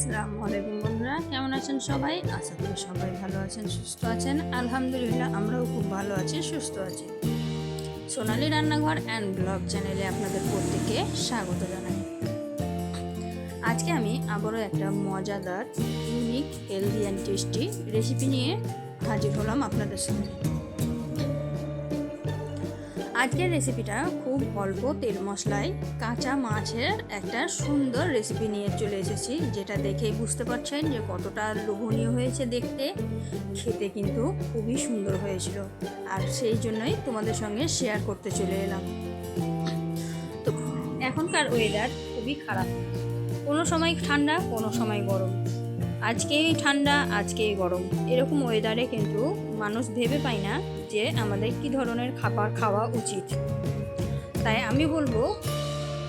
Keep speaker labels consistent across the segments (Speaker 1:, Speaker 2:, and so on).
Speaker 1: আসসালামু আলাইকুম বন্ধুরা, কেমন আছেন সবাই? আশা করি সবাই ভালো আছেন, সুস্থ আছেন। আলহামদুলিল্লাহ আমরাও খুব ভালো আছি, সুস্থ আছি। সোনালী রান্নাঘর অ্যান্ড ব্লগ চ্যানেলে আপনাদের প্রত্যেককে স্বাগত জানাই। আজকে আমি আবারও একটা মজাদার, unique, healthy and tasty recipe নিয়ে হাজির হলাম আপনাদের সামনে। আজকের রেসিপিটা খুব অল্প তেল মশলায় কাঁচা মাছের একটা সুন্দর রেসিপি নিয়ে চলে এসেছি, যেটা দেখেই বুঝতে পারছেন যে কতটা লোভনীয় হয়েছে দেখতে। খেতে কিন্তু খুবই সুন্দর হয়েছিল, আর সেই জন্যই তোমাদের সঙ্গে শেয়ার করতে চলে এলাম। তো এখনকার ওয়েদার খুবই খারাপ, কোনো সময় ঠান্ডা, কোনো সময় গরম। আজকেই ঠান্ডা, আজকেই গরম, এরকম ওয়েদারে কিন্তু মানুষ ভেবে পায় না যে আমাদের কি ধরনের খাবার খাওয়া উচিত। তাই আমি বলবো,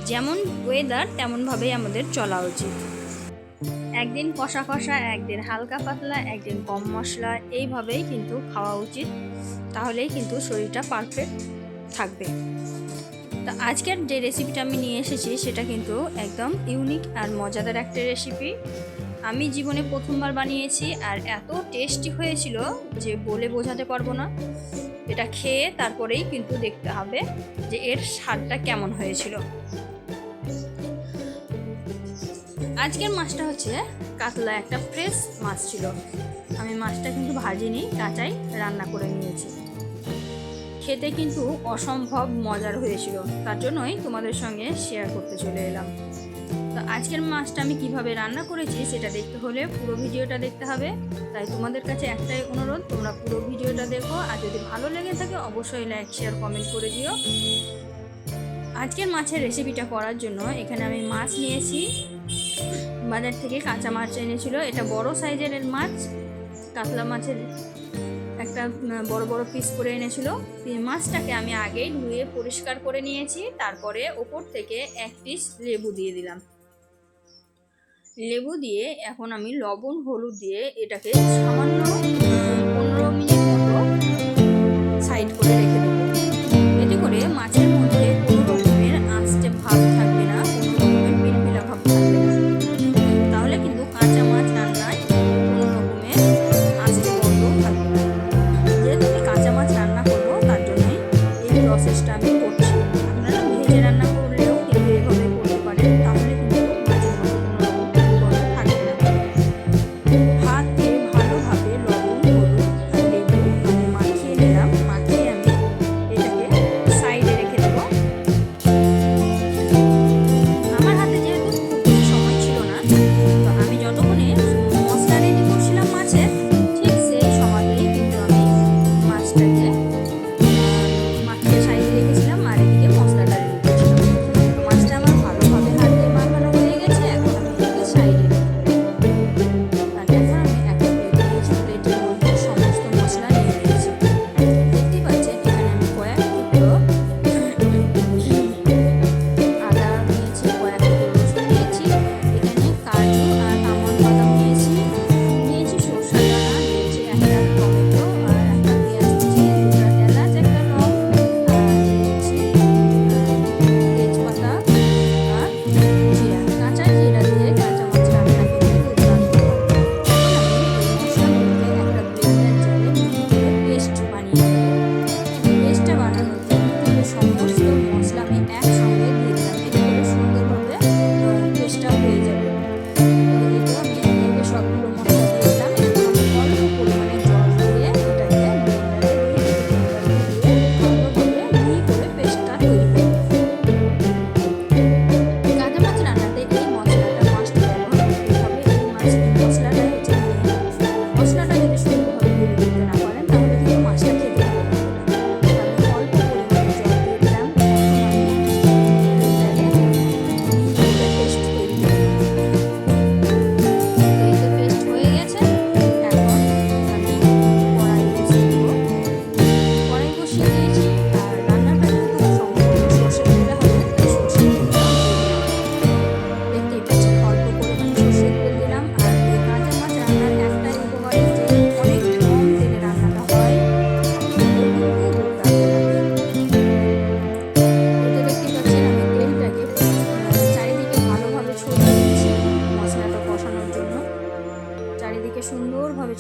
Speaker 1: যেমন ওয়েদার তেমনভাবেই আমাদের চলা উচিত। একদিন কষা কষা, একদিন হালকা পাতলা, একদিন কম মশলা, এইভাবেই কিন্তু খাওয়া উচিত। তাহলেই কিন্তু শরীরটা পারফেক্ট থাকবে। তো আজকের যে রেসিপিটা আমি নিয়ে এসেছি সেটা কিন্তু একদম ইউনিক আর মজাদার একটা রেসিপি। আমি জীবনে প্রথমবার বানিয়েছি, আর এত টেস্টি হয়েছিল যে বলে বোঝাতে পারবো না। এটা খেয়ে তারপরেই কিন্তু দেখতে হবে যে এর স্বাদটা কেমন হয়েছিল। আজকের মাছটা হচ্ছে কাতলা, একটা ফ্রেশ মাছ ছিল। আমি মাছটা কিন্তু ভাজিনি, কাঁচাই রান্না করে নিয়েছি। খেতে কিন্তু অসম্ভব মজার হয়েছিল, তার জন্যই তোমাদের সঙ্গে শেয়ার করতে চলে এলাম। তো আজকের মাছটা আমি কিভাবে রান্না করেছি সেটা দেখতে হলে পুরো ভিডিওটা দেখতে হবে। তাই তোমাদের কাছে একটাই অনুরোধ, তোমরা পুরো ভিডিওটা দেখো, আর যদি ভালো লেগে থাকে অবশ্যই লাইক, শেয়ার, কমেন্ট করে দিও। আজকের মাছের রেসিপিটা করার জন্য এখানে আমি মাছ নিয়েছি, বাজার থেকে কাঁচা মাছ এনেছিল। এটা বড় সাইজের মাছ, কাতলা মাছের একটা বড় বড় পিস করে এনেছিল। মাছটাকে আমি আগেই ধুয়ে পরিষ্কার করে নিয়েছি। তারপরে ওপর থেকে এক পিস লেবু দিয়ে দিলাম। লেবু দিয়ে এখন আমি লবণ হলুদ দিয়ে এটাকে সামান্য 15 মিনিট মতো সাইড করে রেখে দেবো। এতে করে মাছের মধ্যে কোনো রকমের আঁচটে ভাব থাকবে না, কোনো রকমের পিলপিলা ভাব থাকবে না। তাহলে কিন্তু কাঁচা মাছ রান্নায় কোনো রকমের আঁচটে গন্ধ থাকবে না। যেহেতু আমি কাঁচা মাছ রান্না করবো, তার জন্যই এই প্রসেসটা আমি করছি। আপনারা ভেজে রান্না করলেও কিন্তু এভাবে করতে পারেন, তাহলে কিন্তু মাছের মধ্যে কোনো রকম গন্ধ থাকবে না। হাত দিয়ে ভালোভাবে লবণ, হলুদ আর লেবু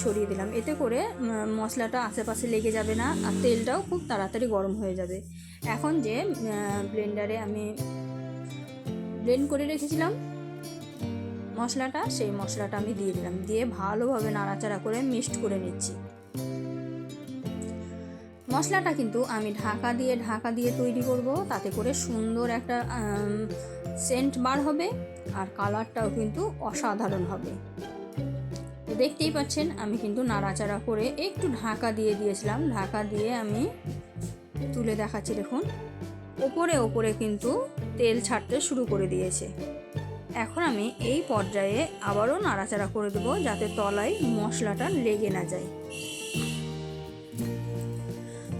Speaker 1: ছড়িয়ে দিলাম। এতে করে মশলাটা আশেপাশে লেগে যাবে না, আর তেলটাও খুব তাড়াতাড়ি গরম হয়ে যাবে। এখন যে ব্লেন্ডারে আমি ব্লেন্ড করে রেখেছিলাম মশলাটা, সেই মশলাটা আমি দিয়ে দিলাম, দিয়ে ভালোভাবে নাড়াচাড়া করে মিক্সড করে নিচ্ছি। মশলাটা কিন্তু আমি ঢাকা দিয়ে তৈরি করব, তাতে করে সুন্দর একটা সেন্ট বার হবে, আর কালারটাও কিন্তু অসাধারণ হবে। দেখতেই পাচ্ছেন আমি কিন্তু নাড়াচাড়া করে একটু ঢাকা দিয়ে দিয়েছিলাম। ঢাকা দিয়ে আমি তুলে দেখাচ্ছি, দেখুন ওপরে ওপরে কিন্তু তেল ছাড়তে শুরু করে দিয়েছে। এখন আমি এই পর্যায়ে আবারও নাড়াচাড়া করে দেবো, যাতে তলায় মশলাটা লেগে না যায়।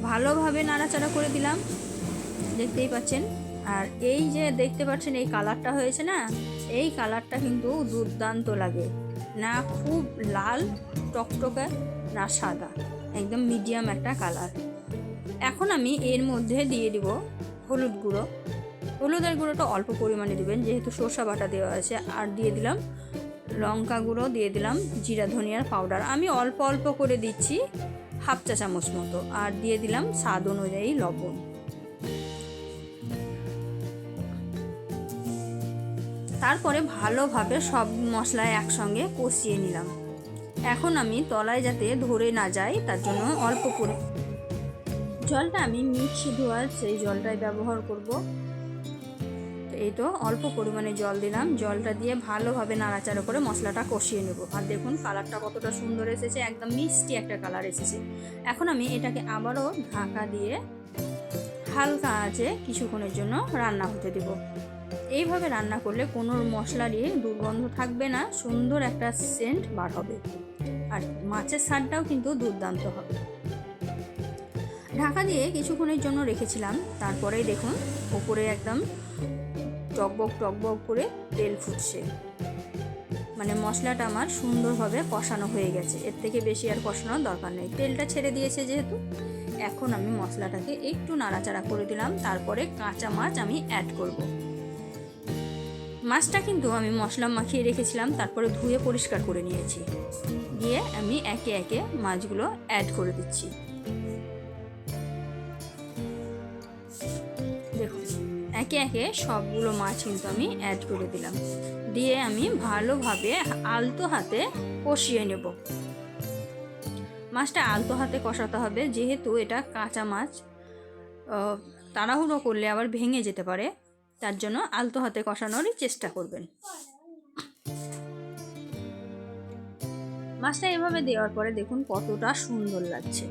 Speaker 1: ভালোভাবে নাড়াচাড়া করে দিলাম, দেখতেই পাচ্ছেন। আর এই যে দেখতে পাচ্ছেন এই কালারটা হয়েছে না, এই কালারটা কিন্তু দুর্দান্ত লাগে, না খুব লাল টকটকে না সাদা, একদম মিডিয়াম একটা কালার। এখন আমি এর মধ্যে দিয়ে দিব হলুদ গুঁড়ো। হলুদের গুঁড়োটা অল্প পরিমাণে দিবেন, যেহেতু সরষা বাটা দেওয়া আছে। আর দিয়ে দিলাম লঙ্কা গুঁড়ো, দিয়ে দিলাম জিরা ধনিয়ার পাউডার, আমি অল্প অল্প করে দিচ্ছি, 1/2 চা চামচ মতো। আর দিয়ে দিলাম স্বাদ অনুযায়ী লবণ। তারপরে ভালোভাবে সব মশলা একসঙ্গে কষিয়ে নিলাম। এখন আমি তলায় যাতে ধরে না যায় তার জন্য অল্প করে জলটা আমি মিক্সি ধোয়ার সেই জলটাই ব্যবহার করব। তো এই তো অল্প পরিমাণে জল দিলাম, জলটা দিয়ে ভালোভাবে নাড়াচাড়া করে মশলাটা কষিয়ে নেব। আর দেখুন কালারটা কতটা সুন্দর এসেছে, একদম মিষ্টি একটা কালার এসেছে। এখন আমি এটাকে আবারও ঢাকা দিয়ে হালকা আঁচে কিছুক্ষণের জন্য রান্না হতে দেব। এইভাবে রান্না করলে কোনো মশলারই দুর্গন্ধ থাকবে না, সুন্দর একটা সেন্ট বার হবে, আর মাছের স্বাদটাও কিন্তু দুর্দান্ত হবে। ঢাকা দিয়ে কিছুক্ষণের জন্য রেখেছিলাম, তারপরেই দেখুন উপরে একদম টকবক টকবক করে তেল ফুটছে, মানে মশলাটা আমার সুন্দরভাবে কষানো হয়ে গেছে। এর থেকে বেশি আর কষানোর দরকার নেই, তেলটা ছেড়ে দিয়েছে যেহেতু। এখন আমি মশলাটাকে একটু নাড়াচাড়া করে দিলাম, তারপরে কাঁচা মাছ আমি অ্যাড করব। মাছটা কিন্তু আমি মশলা মাখিয়ে রেখেছিলাম, তারপরে ধুয়ে পরিষ্কার করে নিয়েছি। দিয়ে আমি একে একে মাছগুলো অ্যাড করে দিচ্ছি। দেখুন একে একে সবগুলো মাছ কিন্তু আমি অ্যাড করে দিলাম, দিয়ে আমি ভালোভাবে আলতো হাতে কষিয়ে নেব। মাছটা আলতো হাতে কষাতে হবে, যেহেতু এটা কাঁচা মাছ, তাড়াহুড়ো করলে আবার ভেঙে যেতে পারে, তার জন্য আলতো হাতে কষানোরই চেষ্টা করবেন। মাছটা এভাবে দেওয়ার পরে দেখুন কতটা সুন্দর লাগছে।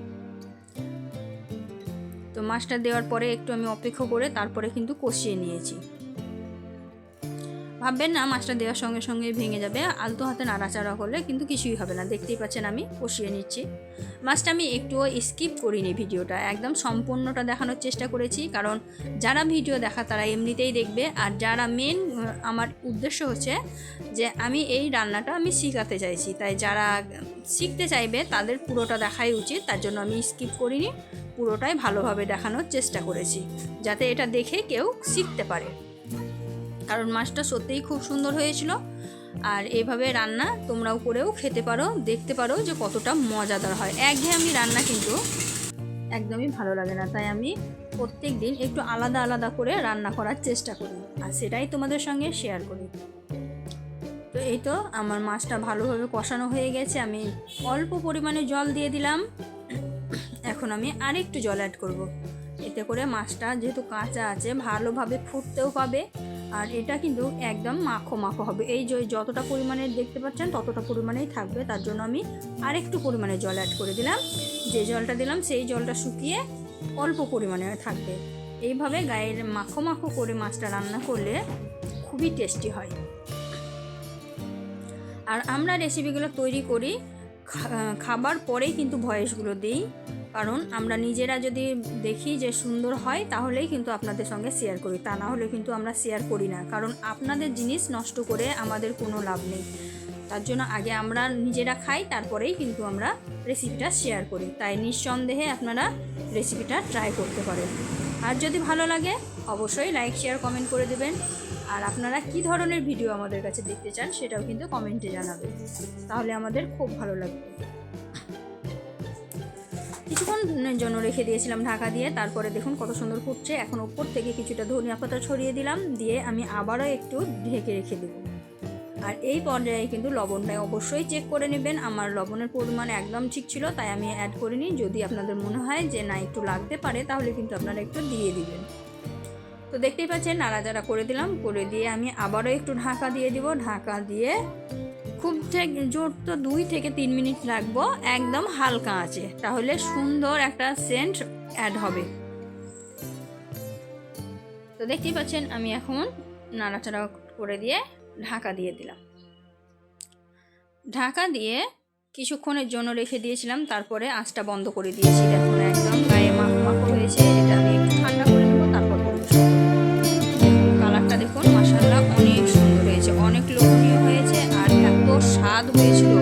Speaker 1: তো মাছটা দেওয়ার পরে একটু আমি অপেক্ষা করে তারপরে কিন্তু কষিয়ে নিয়েছি। ভাববেন না মাছটা দেওয়ার সঙ্গে সঙ্গে ভেঙে যাবে, আলতো হাতে নাড়াচাড়া করলে কিন্তু কিছুই হবে না। দেখতেই পাচ্ছেন আমি কষিয়ে নিচ্ছি। মাছটা আমি একটুও স্কিপ করিনি, ভিডিওটা একদম সম্পূর্ণটা দেখানোর চেষ্টা করেছি, কারণ যারা ভিডিও দেখা তারা এমনিতেই দেখবে, আর যারা মেন আমার উদ্দেশ্য হচ্ছে যে আমি এই রান্নাটা আমি শেখাতে চাইছি, তাই যারা শিখতে চাইবে তাদের পুরোটা দেখাই উচিত। তার জন্য আমি স্কিপ করিনি, পুরোটাই ভালোভাবে দেখানোর চেষ্টা করেছি, যাতে এটা দেখে কেউ শিখতে পারে। কারণ মাছটা সত্যিই খুব সুন্দর হয়েছিল, আর এইভাবে রান্না তোমরাও করেও খেতে পারো, দেখতে পারো যে কতটা মজাদার হয়। একঘেয়েমি রান্না কিন্তু একদমই ভালো লাগে না, তাই আমি প্রত্যেক দিন একটু আলাদা আলাদা করে রান্না করার চেষ্টা করি, আর সেটাই তোমাদের সঙ্গে শেয়ার করি। তো এই তো আমার মাছটা ভালোভাবে কষানো হয়ে গেছে, আমি অল্প পরিমাণে জল দিয়ে দিলাম। এখন আমি আরেকটু জল অ্যাড করব, এতে করে মাছটা যেহেতু কাঁচা আছে ভালোভাবে ফুটতেও পাবে, আর এটা কিন্তু একদম মাখো মাখো হবে। এই যে যতটা পরিমাণে দেখতে পাচ্ছেন ততটা পরিমাণেই থাকবে, তার জন্য আমি আরেকটু পরিমাণে জল অ্যাড করে দিলাম। যে জলটা দিলাম সেই জলটা শুকিয়ে অল্প পরিমাণে থাকবে। এইভাবে গায়ের মাখো মাখো করে মাছটা রান্না করলে খুবই টেস্টি হয়। আর আমরা রেসিপিগুলো তৈরি করি খাবার পরেই কিন্তু ভয়েসগুলো দিই, কারণ আমরা নিজেরা যদি দেখি যে সুন্দর হয় তাহলেই কিন্তু আপনাদের সঙ্গে শেয়ার করি, তা না হলে কিন্তু আমরা শেয়ার করি না, কারণ আপনাদের জিনিস নষ্ট করে আমাদের কোনো লাভ নেই। তার জন্য আগে আমরা নিজেরা খাই, তারপরেই কিন্তু আমরা রেসিপিটা শেয়ার করি। তাই নিঃসন্দেহে আপনারা রেসিপিটা ট্রাই করতে পারেন। আর যদি ভালো লাগে অবশ্যই লাইক শেয়ার কমেন্ট করে দেবেন। আর আপনারা কী ধরনের ভিডিও আমাদের কাছে দেখতে চান সেটাও কিন্তু কমেন্টে জানাবেন, তাহলে আমাদের খুব ভালো লাগবে। কিছুক্ষণের জন্য রেখে দিয়েছিলাম ঢাকা দিয়ে। তারপরে দেখুন কত সুন্দর ফুটছে। এখন উপর থেকে কিছুটা ধনিয়া পাতা ছড়িয়ে দিলাম, দিয়ে আমি আবারও একটু ঢেকে রেখে দেবো। আর এই পর্যায়ে কিন্তু লবণটা অবশ্যই চেক করে নেবেন। আমার লবণের পরিমাণ একদম ঠিক ছিল, তাই আমি অ্যাড করিনি। যদি আপনাদের মনে হয় যে না একটু লাগতে পারে, তাহলে কিন্তু আপনারা একটু দিয়ে দিবেন। তো দেখতেই পাচ্ছেন নাড়াচাড়া করে দিলাম, করে দিয়ে আমি আবারও একটু ঢাকা দিয়ে দিব। ঢাকা দিয়ে খুব জোর তো 2 থেকে 3 মিনিট রাখবো একদম হালকা আঁচে, তাহলে সুন্দর একটা সেন্ট অ্যাড হবে। তো দেখতেই পাচ্ছেন আমি এখন নাড়াচাড়া করে দিয়ে ঢাকা দিয়ে দিলাম। ঢাকা দিয়ে কিছুক্ষণের জন্য রেখে দিয়েছিলাম, তারপরে আঁচটা বন্ধ করে দিয়েছি। এখন একদম গায়ে মাখো মাখো হয়েছে। এটা আমি একটু ঠান্ডা করে নেবো, তারপর কালারটা দেখুন মাশাআল্লাহ অনেক সুন্দর হয়েছে, অনেক লোভনীয় হয়েছে, আর এত স্বাদ হয়েছিল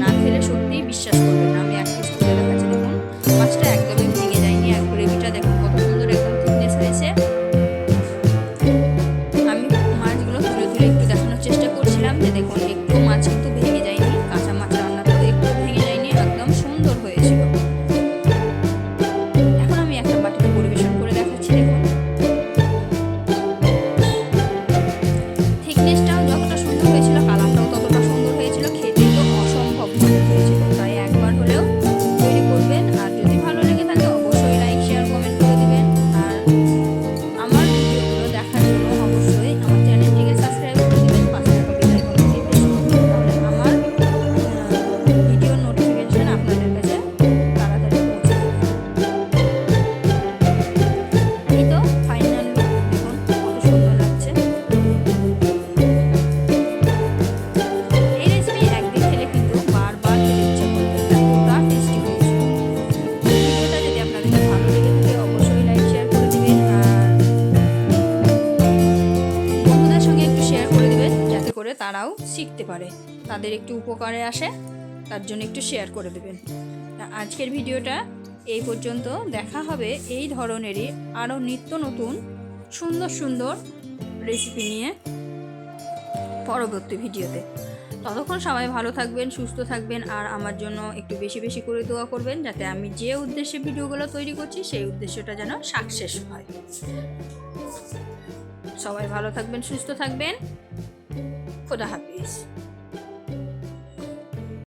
Speaker 1: না খেলে সত্যিই বিশ্বাস করবেন না। আমি এক পিস তুলে দেখাচ্ছি, দেখুন মাছটা একদমই ভেঙে যায়নি, আর গ্রেভিটা দেখুন কত সুন্দর একদম থিকনেস হয়েছে। আমি মাছগুলো তুলে তুলে একটু দেখানোর চেষ্টা করছিলাম যে দেখুন একটু মাছ কিন্তু ভেঙে যায়নি, কাঁচা মাছ রান্না তো একটু ভেঙে যায়নি, একদম সুন্দর হয়েছিল। এখন আমি একটা বাটিতে পরিবেশন করে দেখাচ্ছি। দেখুন থিকনেসটাও যতটা সুন্দর হয়েছিল, কালারটাও ততটা সুন্দর হয়েছিল, খেতে তো অসম্ভব মজা হয়েছিল। তাই একবার হলেও তৈরি করবেন। আর যদি ভালো লেগে থাকে অবশ্যই লাইক শেয়ার কমেন্ট করে দিবেন। আর আমার ভিডিওগুলো দেখার জন্য অবশ্যই আমার চ্যানেলটিকে সাবস্ক্রাইব করে দিবেন, পাশে থাকা বেল আইকনটি প্রেস করবেন, তাহলে আমার ভিডিও নোটিফিকেশন আপনাদের কাছে তাড়াতাড়ি পৌঁছে যাবে। এই তো ফাইনাল লুক, দেখুন কত সুন্দর লাগছে। এই রেসিপি একদিন খেলে কিন্তু বারবার খেতে ইচ্ছা করবে, এতটা টেস্টি হয়েছে। ভিডিওটা যদি আপনাদের ভালো লেগে থাকে অবশ্যই লাইক শেয়ার করে দিবেন, আর বন্ধুদের সঙ্গে একটু শেয়ার করে দিবেন, যাতে করে তারাও শিখতে পারে, তাদের একটু উপকারে আসে, তার জন্য একটু শেয়ার করে দেবেন। আজকের ভিডিওটা এই পর্যন্ত। দেখা হবে এই ধরনেরই আরও নিত্য নতুন সুন্দর সুন্দর রেসিপি নিয়ে পরবর্তী ভিডিওতে। ততক্ষণ সবাই ভালো থাকবেন, সুস্থ থাকবেন, আর আমার জন্য একটু বেশি বেশি করে দোয়া করবেন, যাতে আমি যে উদ্দেশ্যে ভিডিওগুলো তৈরি করছি সেই উদ্দেশ্যটা যেন সাকসেস হয়। সবাই ভালো থাকবেন, সুস্থ থাকবেন। খোদা হাফিজ।